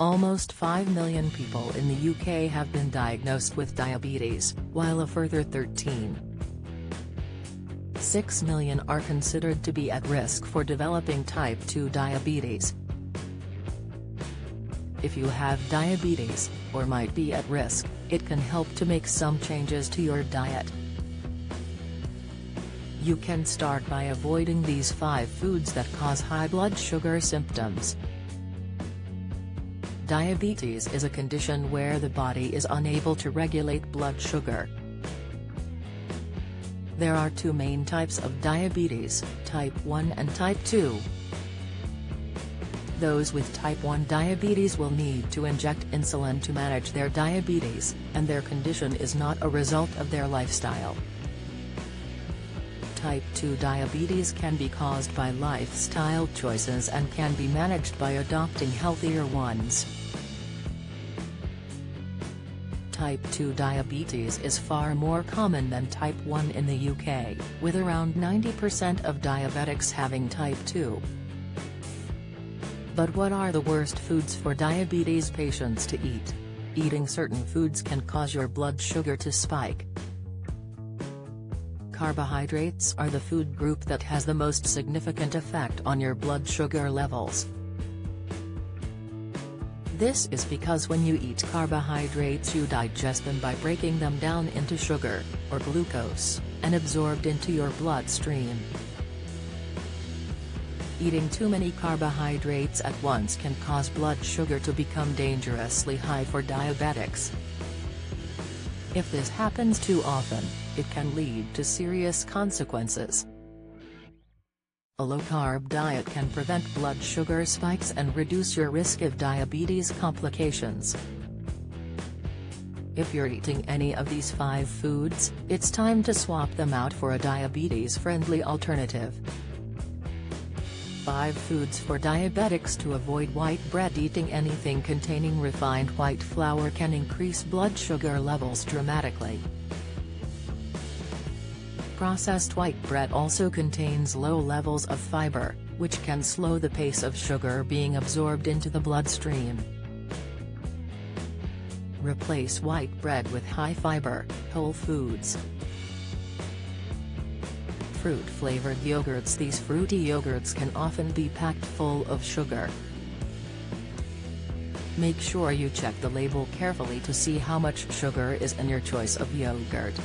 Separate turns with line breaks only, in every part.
Almost 5 million people in the UK have been diagnosed with diabetes, while a further 13.6 million are considered to be at risk for developing type 2 diabetes. If you have diabetes, or might be at risk, it can help to make some changes to your diet. You can start by avoiding these 5 foods that cause high blood sugar symptoms. Diabetes is a condition where the body is unable to regulate blood sugar. There are 2 main types of diabetes, type 1 and type 2. Those with type 1 diabetes will need to inject insulin to manage their diabetes, and their condition is not a result of their lifestyle. Type 2 diabetes can be caused by lifestyle choices and can be managed by adopting healthier ones. Type 2 diabetes is far more common than type 1 in the UK, with around 90% of diabetics having type 2. But what are the worst foods for diabetes patients to eat? Eating certain foods can cause your blood sugar to spike. Carbohydrates are the food group that has the most significant effect on your blood sugar levels. This is because when you eat carbohydrates you digest them by breaking them down into sugar, or glucose, and absorbed into your bloodstream. Eating too many carbohydrates at once can cause blood sugar to become dangerously high for diabetics. If this happens too often, it can lead to serious consequences. A low-carb diet can prevent blood sugar spikes and reduce your risk of diabetes complications. If you're eating any of these 5 foods, it's time to swap them out for a diabetes-friendly alternative. 5 foods for diabetics to avoid: white bread. Eating anything containing refined white flour can increase blood sugar levels dramatically. Processed white bread also contains low levels of fiber, which can slow the pace of sugar being absorbed into the bloodstream. Replace white bread with high-fiber, whole foods. Fruit-flavored yogurts. These fruity yogurts can often be packed full of sugar. Make sure you check the label carefully to see how much sugar is in your choice of yogurt.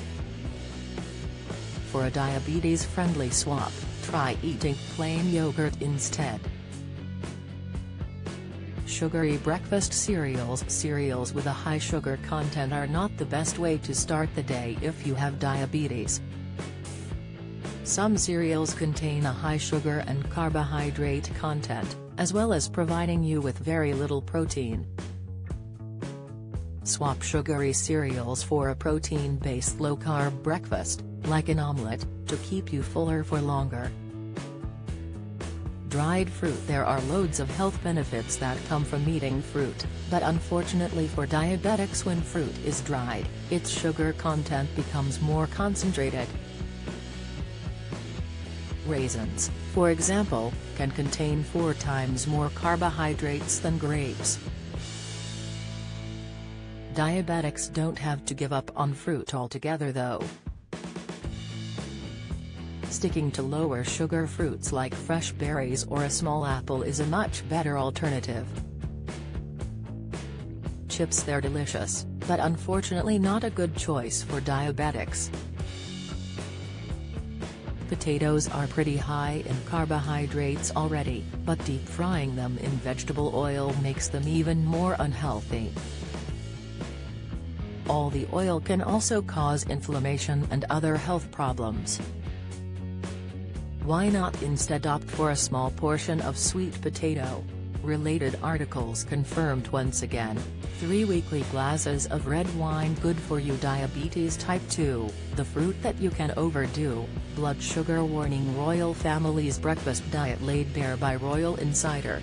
For a diabetes-friendly swap, try eating plain yogurt instead. Sugary breakfast cereals. Cereals with a high sugar content are not the best way to start the day if you have diabetes. Some cereals contain a high sugar and carbohydrate content, as well as providing you with very little protein. Swap sugary cereals for a protein-based low-carb breakfast, like an omelette, to keep you fuller for longer. Dried fruit. There are loads of health benefits that come from eating fruit, but unfortunately for diabetics, when fruit is dried, its sugar content becomes more concentrated. Raisins, for example, can contain 4 times more carbohydrates than grapes. Diabetics don't have to give up on fruit altogether though. Sticking to lower sugar fruits like fresh berries or a small apple is a much better alternative. Chips. They're delicious, but unfortunately not a good choice for diabetics. Potatoes are pretty high in carbohydrates already, but deep frying them in vegetable oil makes them even more unhealthy. All the oil can also cause inflammation and other health problems. Why not instead opt for a small portion of sweet potato? Related articles confirmed once again. 3 weekly glasses of red wine good for you. Diabetes type 2, the fruit that you can overdo. Blood sugar warning. Royal family's breakfast diet laid bare by Royal Insider.